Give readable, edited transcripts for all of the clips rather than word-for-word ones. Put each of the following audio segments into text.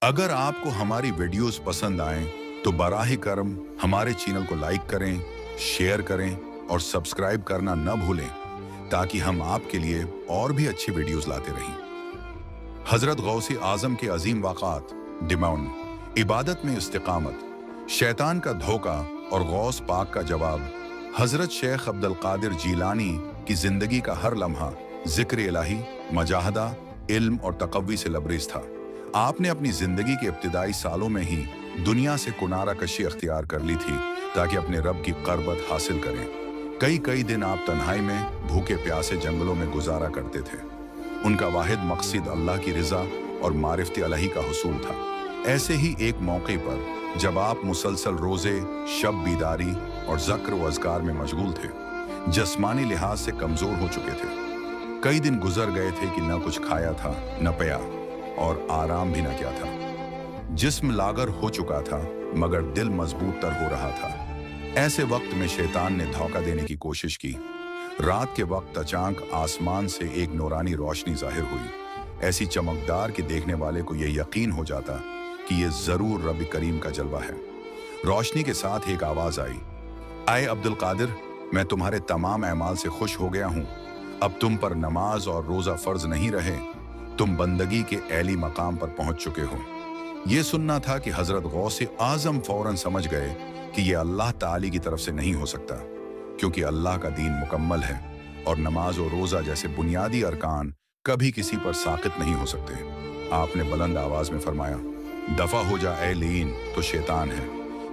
अगर आपको हमारी वीडियोस पसंद आएं तो बराह करम हमारे चैनल को लाइक करें, शेयर करें और सब्सक्राइब करना न भूलें ताकि हम आपके लिए और भी अच्छी वीडियोस लाते रहें। हजरत गौसे आजम के अजीम वाक़ात, डिमांड, इबादत में इस्तिकामत, शैतान का धोखा और गौस पाक का जवाब। हजरत शेख अब्दुल कादिर जीलानी की जिंदगी का हर लम्हा जिक्र इलाही, मजाहदा, इल्म और तकव्वी से लबरेज था। आपने अपनी जिंदगी के इब्तिदाई सालों में ही दुनिया से कुनारा कशी अख्तियार कर ली थी ताकि अपने रब की क़रबत हासिल करें। कई दिन आप तन्हाई में भूखे प्यासे जंगलों में गुजारा करते थे। उनका वाहिद मकसद अल्लाह की रिजा और मारिफत अलही का हुसूल था। ऐसे ही एक मौके पर जब आप मुसलसल रोजे, शब बीदारी और ज़क्र व अज़कार में मशगूल थे, जिस्मानी लिहाज से कमज़ोर हो चुके थे। कई दिन गुजर गए थे कि न कुछ खाया था न पिया और आराम भी न किया था। जिस्म लागर हो चुका था मगर दिल मजबूत तर हो रहा था। ऐसे वक्त में शैतान ने धोखा देने की कोशिश की। रात के वक्त अचानक आसमान से एक नूरानी रोशनी जाहिर हुई, ऐसी चमकदार कि देखने वाले को यह यकीन हो जाता कि यह जरूर रब करीम का जलवा है। रोशनी के साथ एक आवाज आई, आए अब्दुल कादिर, मैं तुम्हारे तमाम अमाल से खुश हो गया हूँ। अब तुम पर नमाज और रोजा फर्ज नहीं रहे, तुम बंदगी के ऐली मकाम पर पहुंच चुके हो। ये सुनना था कि हजरत गौसे आजम फौरन समझ गए कि यह अल्लाह ताली की तरफ से नहीं हो सकता, क्योंकि अल्लाह का दीन मुकम्मल है और नमाज और रोजा जैसे बुनियादी अरकान कभी किसी पर साकित नहीं हो सकते। आपने बुलंद आवाज में फरमाया, दफा हो जा ए लीन, तो शैतान है।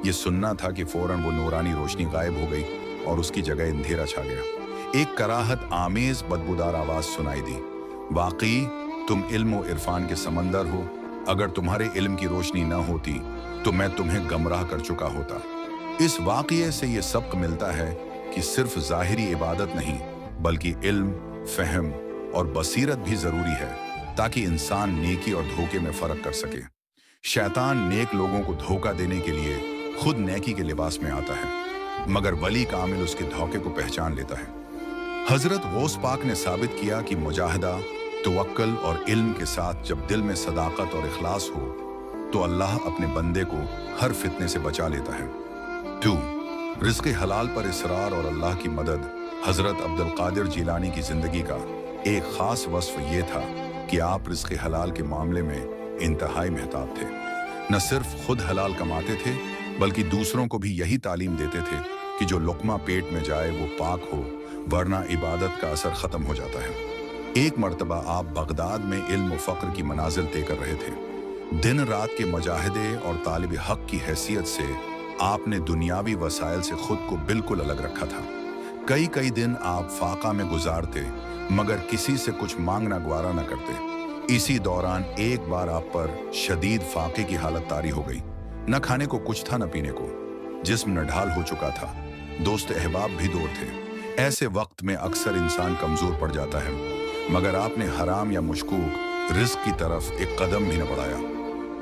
ये सुनना था कि फौरन वो नूरानी रोशनी गायब हो गई और उसकी जगह अंधेरा छा गया। एक कराहत आमेज बदबूदार आवाज सुनाई दी, वाकई तुम इल्म और इरफान के समंदर हो। अगर तुम्हारे इल्म की रोशनी न होती तो मैं तुम्हें गमराह कर चुका होता। इस वाक़ये से ये सबक मिलता है कि सिर्फ ज़ाहिरी इबादत नहीं बल्कि इल्म, फ़हम और बसीरत भी ज़रूरी है ताकि इंसान नेकी और धोखे में फ़र्क कर सके। शैतान नेक लोगों को धोखा देने के लिए खुद नेकी के लिबास में आता है, मगर वली कामिल उसके धोखे को पहचान लेता है। हजरत गौस पाक ने साबित किया कि मुजाहिदा, तवक्कुल और इल्म के साथ जब दिल में सदाकत और इखलास हो तो अल्लाह अपने बंदे को हर फितने से बचा लेता है। 2. रिज़्क़ हलाल पर इसरार और अल्लाह की मदद। हजरत अब्दुल कादिर जीलानी की जिंदगी का एक खास वस्फ ये था कि आप रिज़्क़ हलाल के मामले में इंतहाई महताब थे। न सिर्फ खुद हलाल कमाते थे बल्कि दूसरों को भी यही तालीम देते थे कि जो लुक़मा पेट में जाए वो पाक हो, वरना इबादत का असर ख़त्म हो जाता है। एक मर्तबा आप बगदाद में इल्म व फ़क्र की मनाजिल तय कर रहे थे। दिन रात के मुजाहिदे और तालिब हक की हैसियत से आपने दुनियावी वसाइल से खुद को बिल्कुल अलग रखा था। कई दिन आप फाका में गुजारते मगर किसी से कुछ मांगना ग्वारा न करते। इसी दौरान एक बार आप पर शदीद फाके की हालत तारी हो गई। न खाने को कुछ था न पीने को, जिस्म नढाल हो चुका था, दोस्त अहबाब भी दूर थे। ऐसे वक्त में अक्सर इंसान कमजोर पड़ जाता है, मगर आपने हराम या मुशकूक रिज़्क़ की तरफ एक कदम भी न बढ़ाया।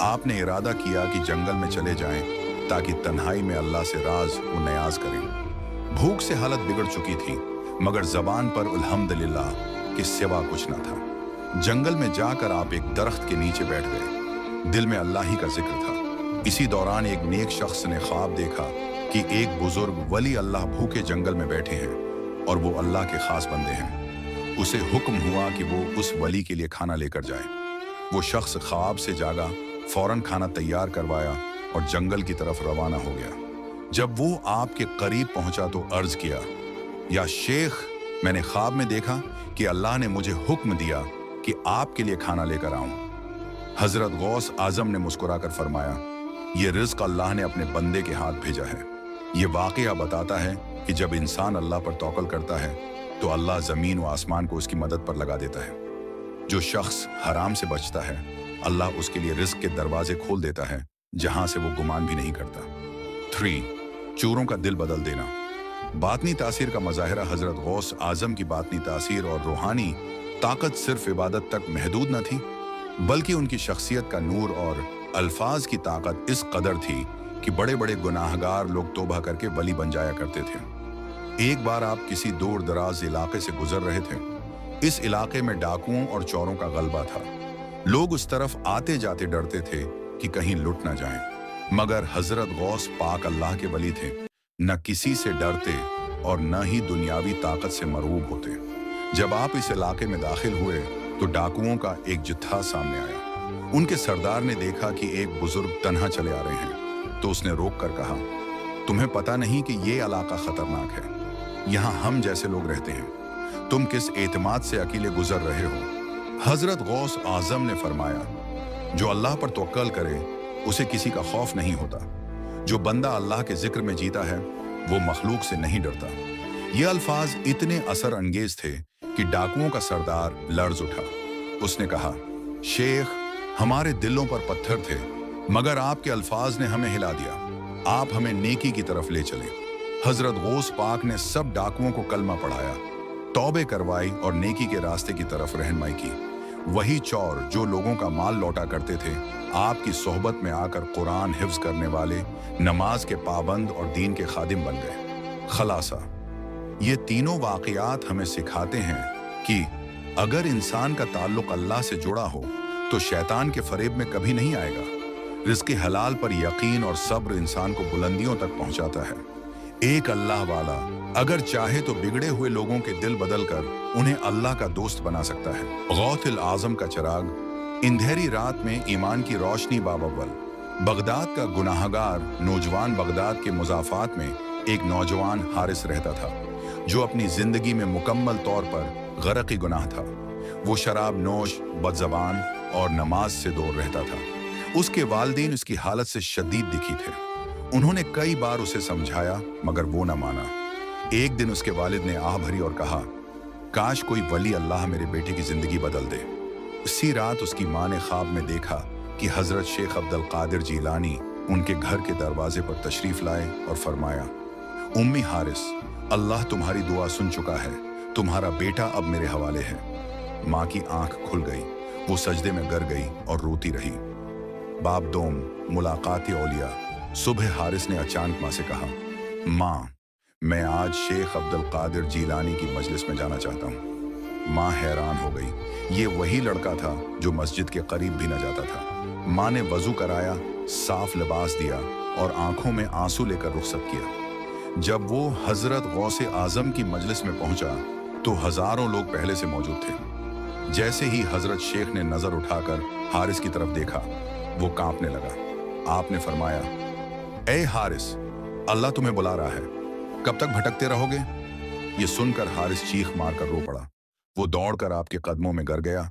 आपने इरादा किया कि जंगल में चले जाएं ताकि तन्हाई में अल्लाह से राज व नयाज करें। भूख से हालत बिगड़ चुकी थी मगर जबान पर अल्हम्दुलिल्लाह के सिवा कुछ न था। जंगल में जाकर आप एक दरख्त के नीचे बैठ गए। दिल में अल्लाह ही का जिक्र था। इसी दौरान एक नेक शख्स ने ख्वाब देखा कि एक बुजुर्ग वली अल्लाह भूखे जंगल में बैठे हैं और वो अल्लाह के खास बंदे हैं। उसे हुक्म हुआ कि वो उस वली के लिए खाना लेकर जाए। वो शख्स ख्वाब से जागा, फौरन खाना तैयार करवाया और जंगल की तरफ रवाना हो गया। जब वो आपके करीब पहुंचा तो अर्ज किया, या शेख, मैंने ख्वाब में देखा कि अल्लाह ने मुझे हुक्म दिया कि आपके लिए खाना लेकर आऊं। हजरत गौस आजम ने मुस्कुराकर फरमाया, ये रिज़्क़ अल्लाह ने अपने बंदे के हाथ भेजा है। ये वाक़या बताता है कि जब इंसान अल्लाह पर तवक्कुल करता है तो अल्लाह ज़मीन व आसमान को उसकी मदद पर लगा देता है। जो शख्स हराम से बचता है, अल्लाह उसके लिए रिज़्क़ के दरवाजे खोल देता है जहां से वो गुमान भी नहीं करता। 3. चोरों का दिल बदल देना। बातनी तासीर का मज़ाहिरा। हजरत गौस आजम की बातनी तासीर और रूहानी ताकत सिर्फ इबादत तक महदूद न थी बल्कि उनकी शख्सियत का नूर और अल्फाज की ताकत इस कदर थी कि बड़े बड़े गुनाहगार लोग तौबा करके वली बन जाया करते थे। एक बार आप किसी दूर दराज इलाके से गुजर रहे थे। इस इलाके में डाकुओं और चोरों का गलबा था। लोग उस तरफ आते जाते डरते थे कि कहीं लुट ना जाएं। मगर हजरत गौस पाक अल्लाह के वली थे, न किसी से डरते और न ही दुनियावी ताकत से मरूब होते। जब आप इस इलाके में दाखिल हुए तो डाकुओं का एक जत्था सामने आया। उनके सरदार ने देखा कि एक बुजुर्ग तन्हा चले आ रहे हैं, तो उसने रोक कर कहा, तुम्हें पता नहीं कि ये इलाका खतरनाक है, यहाँ हम जैसे लोग रहते हैं, तुम किस एतमाद से अकेले गुजर रहे हो। हजरत गौस आजम ने फरमाया, जो अल्लाह पर तवक्कल करे उसे किसी का खौफ नहीं होता। जो बंदा अल्लाह के जिक्र में जीता है वो मखलूक से नहीं डरता। ये अल्फाज इतने असर अंगेज थे कि डाकुओं का सरदार लर्ज उठा। उसने कहा, शेख, हमारे दिलों पर पत्थर थे, मगर आपके अल्फाज ने हमें हिला दिया। आप हमें नेकी की तरफ ले चले। हजरत गौस पाक ने सब डाकुओं को कलमा पढ़ाया, तौबे करवाई और नेकी के रास्ते की तरफ रहनुमाई की। वही चौर जो लोगों का माल लौटा करते थे, आपकी सोहबत में आकर कुरान हिफ्ज करने वाले, नमाज के पाबंद और दीन के खादिम बन गए। खलासा, ये तीनों वाक़यात हमें सिखाते हैं कि अगर इंसान का ताल्लुक अल्लाह से जुड़ा हो तो शैतान के फरेब में कभी नहीं आएगा। रिज़्क़ हलाल पर यकीन और सब्र इंसान को बुलंदियों तक पहुंचाता है। एक अल्लाह वाला अगर चाहे तो बिगड़े हुए लोगों के दिल बदल कर उन्हें अल्लाह का दोस्त बना सकता है। गौथिल आजम का चिराग, अंधेरी रात में ईमान की रोशनी बाबअव्वल। बगदाद का गुनाहगार नौजवान बगदाद के मुज़ाफ़ात में एक नौजवान हारिस रहता था, जो अपनी जिंदगी में मुकम्मल तौर पर गरक़ी गुनाह था। वो शराब नोश, बदज़बान और नमाज से दूर रहता था। उसके वालिदैन उसकी हालत से शदीद दिखी थे। उन्होंने कई बार उसे समझाया, मगर वो न माना। एक दिन उसके वालिद ने आह भरी और कहा, काश कोई वली अल्लाह मेरे बेटे की जिंदगी बदल दे। उसी रात उसकी माँ ने ख्वाब में देखा कि हजरत शेख अब्दुल कादिर जीलानी उनके घर के दरवाजे पर तशरीफ लाए और फरमाया, उम्मी हारिस, अल्लाह तुम्हारी दुआ सुन चुका है, तुम्हारा बेटा अब मेरे हवाले है। माँ की आंख खुल गई, वो सजदे में गिर गई और रोती रही। बाब दोम, मुलाकात औलिया। सुबह हारिस ने अचानक माँ से कहा, माँ, मैं आज शेख अब्दुल कादिर जीलानी की मजलिस में जाना चाहता हूँ। माँ हैरान हो गई। ये वही लड़का था जो मस्जिद के करीब भी न जाता था। माँ ने वजू कराया, साफ लिबास दिया और आंखों में आंसू लेकर रुखसत किया। जब वो हजरत गौसे आजम की मजलिस में पहुंचा तो हजारों लोग पहले से मौजूद थे। जैसे ही हजरत शेख ने नजर उठाकर हारिस की तरफ देखा, वो कांपने लगा। आपने फरमाया, ए हारिस, अल्लाह तुम्हें बुला रहा है, कब तक भटकते रहोगे? ये सुनकर हारिस चीख मारकर रो पड़ा। वो दौड़कर आपके कदमों में गिर गया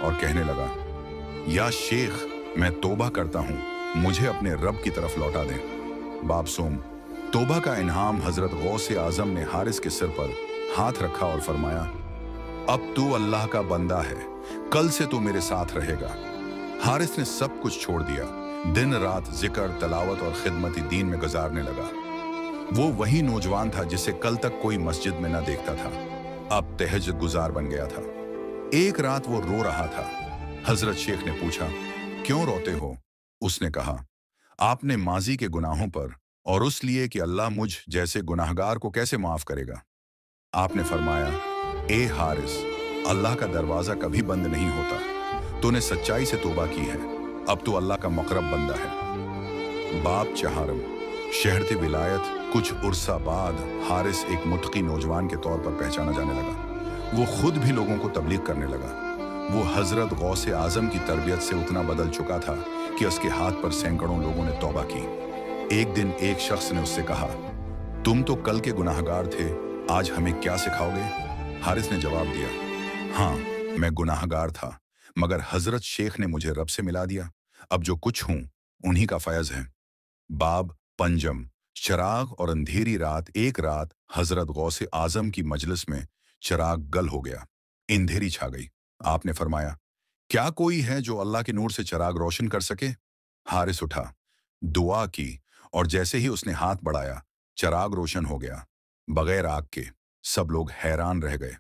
और कहने लगा, या शेख, मैं तौबा करता हूँ, मुझे अपने रब की तरफ लौटा दें। बाप सोम, तौबा का इनाम हजरत गौसे आजम ने हारिस के सिर पर हाथ रखा और फरमाया, अब तू अल्लाह का बंदा है, कल से तू मेरे साथ रहेगा। हारिस ने सब कुछ छोड़ दिया, दिन रात जिक्र, तलावत और खिदमती दीन में गुजारने लगा। वो वही नौजवान था जिसे कल तक कोई मस्जिद में न देखता था, अब तहज्जुद गुजार बन गया था। एक रात वो रो रहा था। हजरत शेख ने पूछा, क्यों रोते हो? उसने कहा, आपने माजी के गुनाहों पर और उस लिए कि अल्लाह मुझ जैसे गुनाहगार को कैसे माफ करेगा। आपने फरमाया, ए हारिस, अल्लाह का दरवाजा कभी बंद नहीं होता। तूने सच्चाई से तौबा की है, अब तू अल्लाह का मुकर्रब बंदा है। बाप चहारम, शहरत विलायत। कुछ उर्सा बाद हारिस एक मुत्की नौजवान के तौर पर पहचाना जाने लगा। वो खुद भी लोगों को तबलीग करने लगा। वो हजरत गौसे आजम की तरबियत से उतना बदल चुका था कि उसके हाथ पर सैकड़ों लोगों ने तौबा की। एक दिन एक शख्स ने उससे कहा, तुम तो कल के गुनाहगार थे, आज हमें क्या सिखाओगे? हारिस ने जवाब दिया, हाँ, मैं गुनाहगार था, मगर हजरत शेख ने मुझे रब से मिला दिया। अब जो कुछ हूं उन्हीं का फैज है। बाब पंजम। चिराग और अंधेरी रात। एक रात हजरत गौसे आजम की मजलिस में चिराग गल हो गया, अंधेरी छा गई। आपने फरमाया, क्या कोई है जो अल्लाह के नूर से चिराग रोशन कर सके? हारिस उठा, दुआ की और जैसे ही उसने हाथ बढ़ाया, चिराग रोशन हो गया, बगैर आग के। सब लोग हैरान रह गए।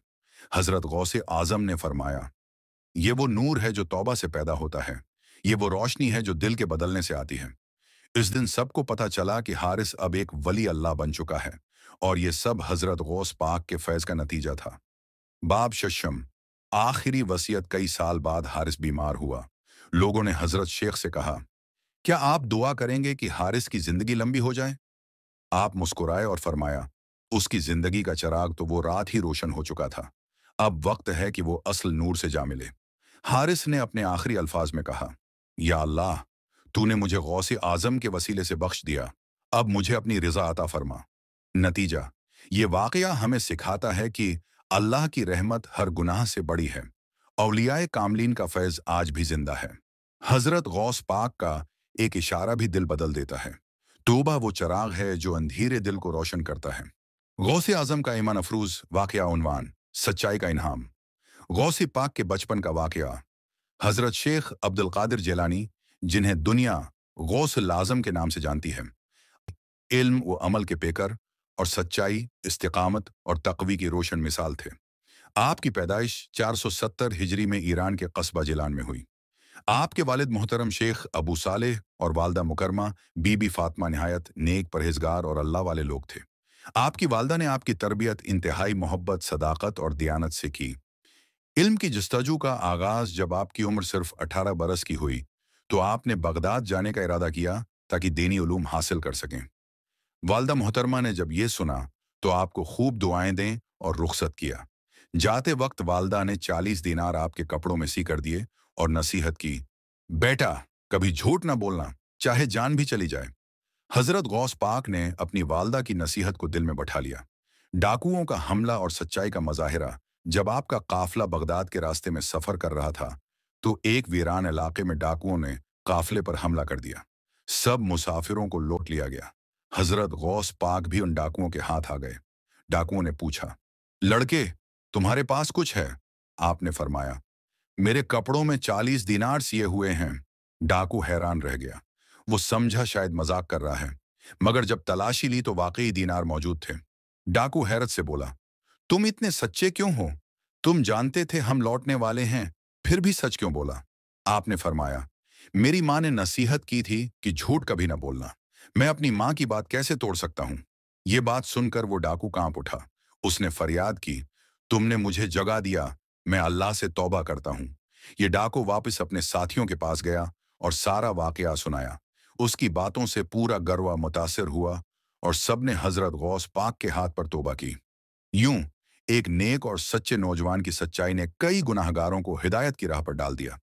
हजरत गौसे आजम ने फरमाया, ये वो नूर है जो तौबा से पैदा होता है, ये वो रोशनी है जो दिल के बदलने से आती है। इस दिन सबको पता चला कि हारिस अब एक वली अल्लाह बन चुका है और ये सब हजरत गौस पाक के फैज का नतीजा था। बाब शशम। आखिरी वसीयत। कई साल बाद हारिस बीमार हुआ। लोगों ने हजरत शेख से कहा, क्या आप दुआ करेंगे कि हारिस की जिंदगी लंबी हो जाए? आप मुस्कुराए और फरमाया, उसकी जिंदगी का चिराग तो वो रात ही रोशन हो चुका था। अब वक्त है कि वो असल नूर से जा मिले। हारिस ने अपने आखिरी अल्फाज में कहा, या अल्लाह, तूने मुझे गौसे आजम के वसीले से बख्श दिया, अब मुझे अपनी रिजा अता फरमा। नतीजा, ये वाकया हमें सिखाता है कि अल्लाह की रहमत हर गुनाह से बड़ी है। औलियाए कामलीन का फैज़ आज भी जिंदा है। हजरत गौस पाक का एक इशारा भी दिल बदल देता है। तौबा वो चराग है जो अंधेरे दिल को रोशन करता है। गौसे आजम का ईमान अफरूज वाकया उन्वान, सच्चाई का इन्हाम। गौसे पाक के बचपन का वाकया। हजरत शेख अब्दुल कादिर जेलानी, जिन्हें दुनिया गौसुल आजम के नाम से जानती है, इल्म व अमल के पेकर और सच्चाई, इस्तिकामत और तकवी की रोशन मिसाल थे। आपकी पैदाइश 470 हिजरी में ईरान के कस्बा जिलान में हुई। आपके वालिद मोहतरम शेख अबू सालेह और वालदा मुकरमा बीबी फातिमा निहायत नेक, परहेजगार और अल्लाह वाले लोग थे। आपकी वालदा ने आपकी तरबियत इंतहाई मोहब्बत, सदाकत और दियानत से की। इल्म की जस्तजू का आगाज जब आपकी उम्र सिर्फ 18 बरस की हुई, तो आपने बगदाद जाने का इरादा किया ताकि दीनी उलूम हासिल कर सकें। वालदा मोहतरमा ने जब ये सुना तो आपको खूब दुआएं दें और रुखसत किया। जाते वक्त वालदा ने 40 दीनार आपके कपड़ों में सी कर दिए और नसीहत की, बेटा, कभी झूठ ना बोलना, चाहे जान भी चली जाए। हजरत गौस पाक ने अपनी वालदा की नसीहत को दिल में बैठा लिया। डाकुओं का हमला और सच्चाई का मजाहिरा। जब आपका काफिला बगदाद के रास्ते में सफर कर रहा था, तो एक वीरान इलाके में डाकुओं ने काफिले पर हमला कर दिया। सब मुसाफिरों को लूट लिया गया। हजरत गौस पाक भी उन डाकुओं के हाथ आ गए। डाकुओं ने पूछा, लड़के, तुम्हारे पास कुछ है? आपने फरमाया, मेरे कपड़ों में 40 दीनार सिए हुए हैं। डाकू हैरान रह गया। वो समझा शायद मजाक कर रहा है, मगर जब तलाशी ली तो वाकई दीनार मौजूद थे। डाकू हैरत से बोला, तुम इतने सच्चे क्यों हो? तुम जानते थे हम लौटने वाले हैं, फिर भी सच क्यों बोला? आपने फरमाया, मेरी माँ ने नसीहत की थी कि झूठ कभी ना बोलना। मैं अपनी माँ की बात कैसे तोड़ सकता हूँ? ये बात सुनकर वो डाकू कांप उठा। उसने फरियाद की, तुमने मुझे जगा दिया, मैं अल्लाह से तौबा करता हूँ। ये डाकू वापस अपने साथियों के पास गया और सारा वाकया सुनाया। उसकी बातों से पूरा गरवा मुतासिर हुआ और सबने हजरत गौस पाक के हाथ पर तौबा की। यूं एक नेक और सच्चे नौजवान की सच्चाई ने कई गुनाहगारों को हिदायत की राह पर डाल दिया।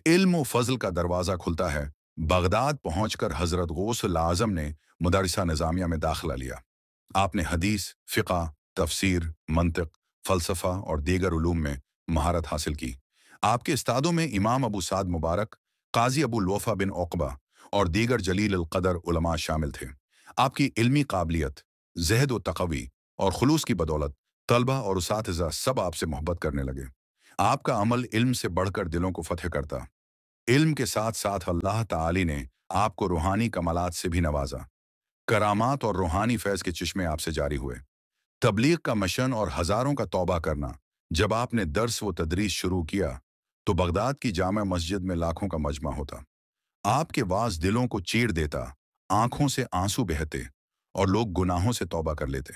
इल्म व फजल का दरवाज़ा खुलता है। बगदाद पहुंचकर हजरत गौसुल आजम ने मदरसा निज़ामिया में दाखिला लिया। आपने हदीस, फ़िक़ा, तफसीर, मंतिक, फ़लसफ़ा और दीगर उलूम में महारत हासिल की। आपके उस्तादों में इमाम अबू साद मुबारक, काजी अबू लोफ़ा बिन उक़बा और दीगर जलील अल क़दर उलमा शामिल थे। आपकी इल्मी काबिलियत, ज़हद व तक़वी और खुलूस की बदौलत तलबा और उसातिज़ा सब आपसे मोहब्बत करने लगे। आपका अमल इल्म से बढ़कर दिलों को फतह करता। इल्म के साथ साथ अल्लाह ताली ने आपको रूहानी कमालात से भी नवाजा। करामात और रूहानी फैज़ के चश्मे आपसे जारी हुए। तबलीग का मिशन और हज़ारों का तौबा करना। जब आपने दर्स व तदरीस शुरू किया, तो बगदाद की जामा मस्जिद में लाखों का मजमा होता। आपके वाज दिलों को चीर देता, आंखों से आंसू बहते और लोग गुनाहों से तौबा कर लेते।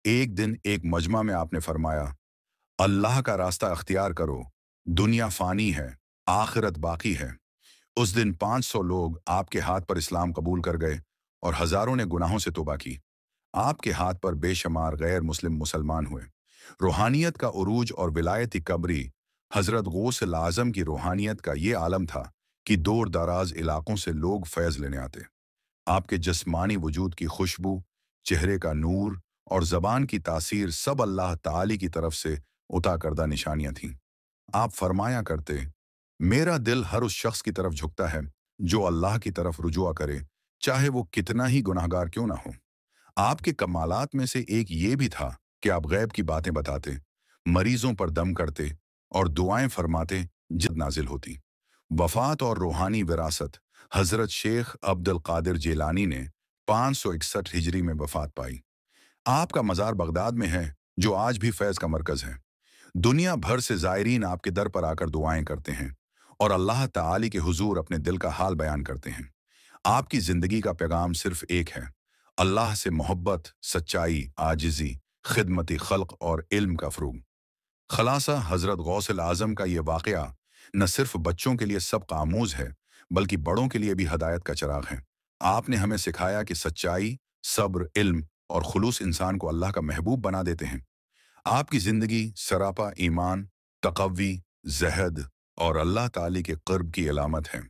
एक दिन एक मजमा में आपने फरमाया, अल्लाह का रास्ता अख्तियार करो, दुनिया फ़ानी है, आखिरत बाकी है। उस दिन 500 लोग आपके हाथ पर इस्लाम कबूल कर गए और हज़ारों ने गुनाहों से तौबा की। आपके हाथ पर बेशुमार गैर मुस्लिम मुसलमान हुए। रूहानियत का उरूज और विलायती कबरी। हज़रत गौस आज़म की रूहानियत का ये आलम था कि दूर दराज इलाकों से लोग फैज़ लेने आते। आपके जिस्मानी वजूद की खुशबू, चेहरे का नूर और ज़बान की तासीर सब अल्लाह ताली की तरफ से उता करदा निशानियां थीं। आप फरमाया करते, मेरा दिल हर उस शख्स की तरफ झुकता है जो अल्लाह की तरफ रुजुआ करे, चाहे वो कितना ही गुनाहगार क्यों ना हो। आपके कमालात में से एक ये भी था कि आप गैब की बातें बताते, मरीजों पर दम करते और दुआएं फरमाते जब नाजिल होती। वफात और रूहानी विरासत। हजरत शेख अब्दुल कादिर जेलानी ने 561 हिजरी में वफात पाई। आपका मज़ार बगदाद में है, जो आज भी फैज़ का मरकज़ है। दुनिया भर से ज़ायरीन आपके दर पर आकर दुआएं करते हैं और अल्लाह ताली के हुजूर अपने दिल का हाल बयान करते हैं। आपकी ज़िंदगी का पैगाम सिर्फ एक है, अल्लाह से मोहब्बत, सच्चाई, आजिज़ी, खिदमती खल्क और इल्म का फ़रोग़। खलासा, हज़रत गौसल आज़म का ये वाक़या न सिर्फ बच्चों के लिए सबक आमूज़ है, बल्कि बड़ों के लिए भी हदायत का चिराग हैं। आपने हमें सिखाया कि सच्चाई, सब्र, इल्म और खुलूस इंसान को अल्लाह का महबूब बना देते हैं। आपकी ज़िंदगी सरापा ईमान, तक़व्वी, ज़हद और अल्लाह ताली के क़ुर्ब की अलामत है।